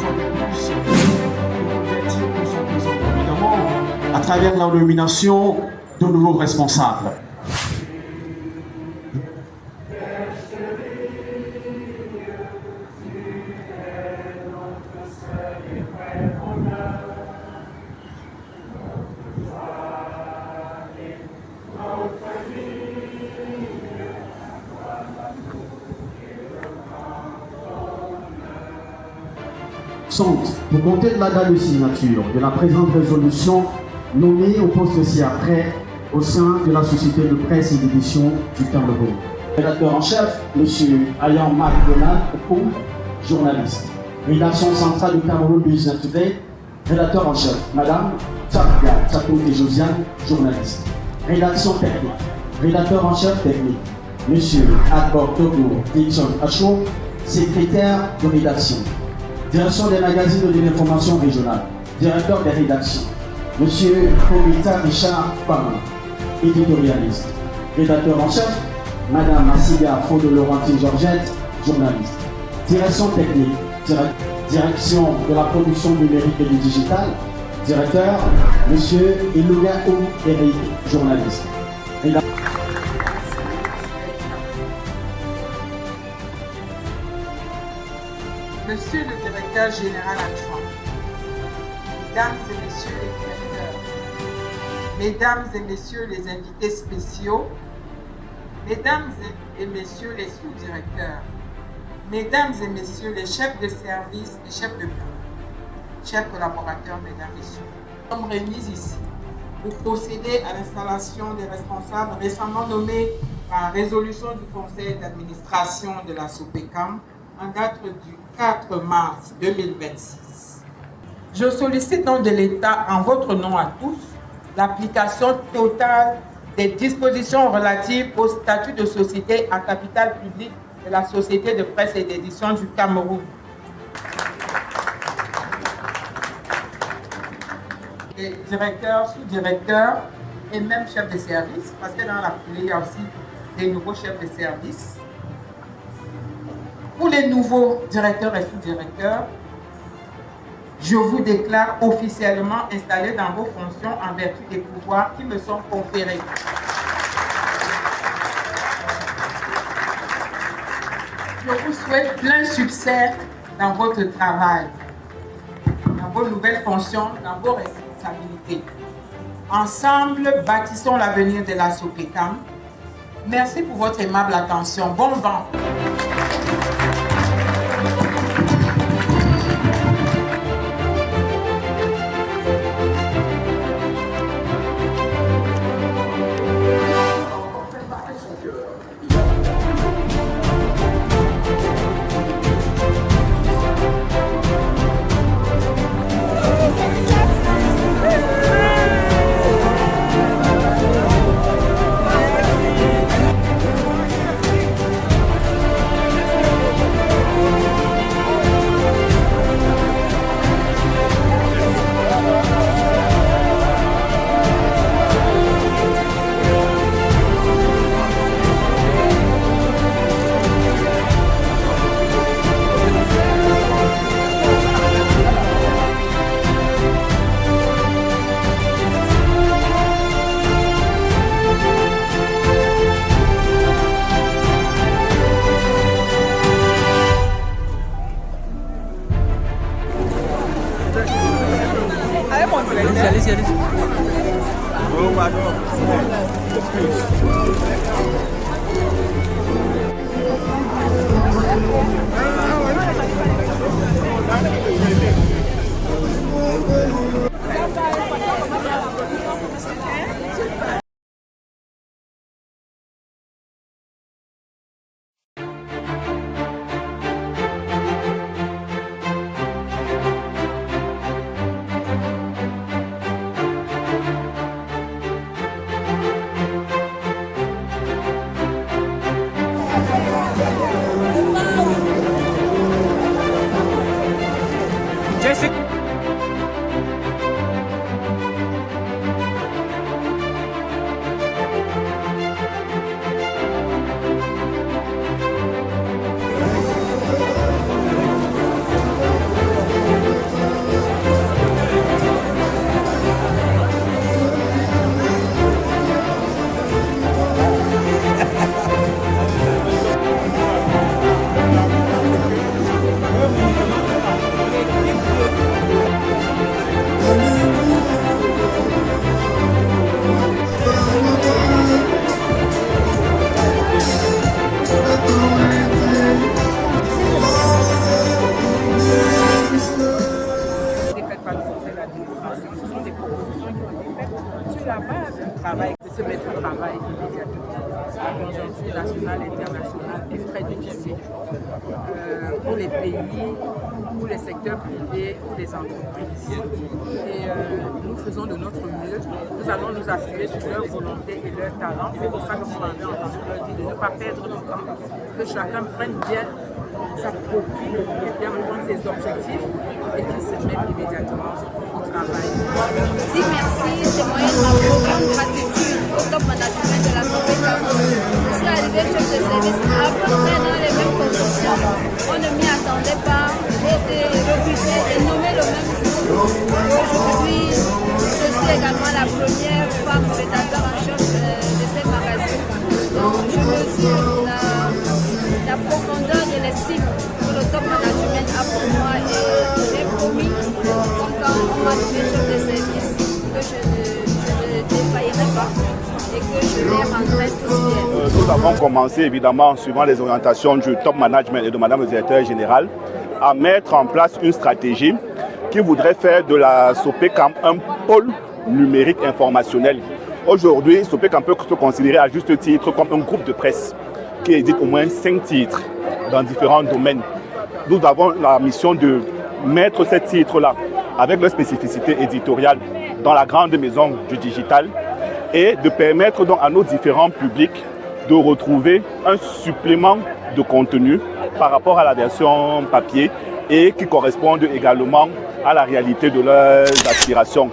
fois de plus de dire que nous sommes présents, évidemment, à travers la nomination de nouveaux responsables. Sont, pour compter de la date de signature de la présente résolution, nommés au poste ci-après au sein de la Société de presse et d'édition du Cameroun. Rédacteur en chef, M. Ayan McDonald Okoum, journaliste. Rédaction centrale du Cameroun Business Today, rédacteur en chef, Madame Tabia Takoute Josiane, journaliste. Rédaction technique, rédacteur en chef technique, M. Akbor Togo Dixon Acho, secrétaire de rédaction. Direction des magazines de l'information régionale, directeur des rédactions, M. Komita Richard Pama, éditorialiste, rédacteur en chef, Mme Massilia Faude-Laurentine Georgette, journaliste, direction technique, direction de la production numérique et du digital, directeur, M. Ilouga Eric, journaliste. Monsieur le directeur général adjoint, Mesdames et Messieurs les directeurs, Mesdames et Messieurs les invités spéciaux, Mesdames et Messieurs les sous-directeurs, Mesdames et Messieurs les chefs de service et chefs de bureau, chers collaborateurs, Mesdames et Messieurs, nous sommes réunis ici pour procéder à l'installation des responsables récemment nommés par résolution du conseil d'administration de la SOPECAM en date du 4 mars 2026. Je sollicite donc de l'État, en votre nom à tous, l'application totale des dispositions relatives au statut de société à capital public de la Société de presse et d'édition du Cameroun. Les directeurs, sous-directeurs et même chefs de service, parce que dans la foulée, il y a aussi des nouveaux chefs de service. Pour les nouveaux directeurs et sous-directeurs, je vous déclare officiellement installés dans vos fonctions en vertu des pouvoirs qui me sont conférés. Je vous souhaite plein succès dans votre travail, dans vos nouvelles fonctions, dans vos responsabilités. Ensemble, bâtissons l'avenir de la SOPECAM. Merci pour votre aimable attention. Bon vent! Allez-y, allez-y. travail, de se mettre au travail immédiatement. La conjoncture nationale et internationale est très difficile pour les pays, pour les secteurs privés, pour les entreprises. Et nous faisons de notre mieux. Nous allons nous appuyer sur leur volonté et leur talent. C'est pour ça que vous m'avez entendu leur dire de ne pas perdre de temps, que chacun prenne bien s'approprie le bien prendre ses objectifs et qu'il se mette immédiatement au travail. Dis merci, témoigner de ma profonde gratitude au top management de la SOPECAM. Je suis arrivée chef de service à peu près dans les mêmes conditions. On ne m'y attendait pas. J'ai été recrutée et nommée le même jour. Aujourd'hui, je suis également la première femme rédacteur en chef de ce magazine. Donc je mesure la profondeur de l'estime que le top management a pour moi et j'ai promis, comme quand on m'a donné chef de service, que je ne défaillerai pas et que je les rendrai tous fiers. Nous avons commencé évidemment, suivant les orientations du top management et de Madame le directeur général, à mettre en place une stratégie qui voudrait faire de la SOPECAM un pôle numérique informationnel. Aujourd'hui, SOPECAM peut se considérer à juste titre comme un groupe de presse qui édite au moins 5 titres dans différents domaines. Nous avons la mission de mettre ces titres-là avec leur spécificité éditoriale dans la grande maison du digital et de permettre donc à nos différents publics de retrouver un supplément de contenu par rapport à la version papier et qui correspondent également à la réalité de leurs aspirations.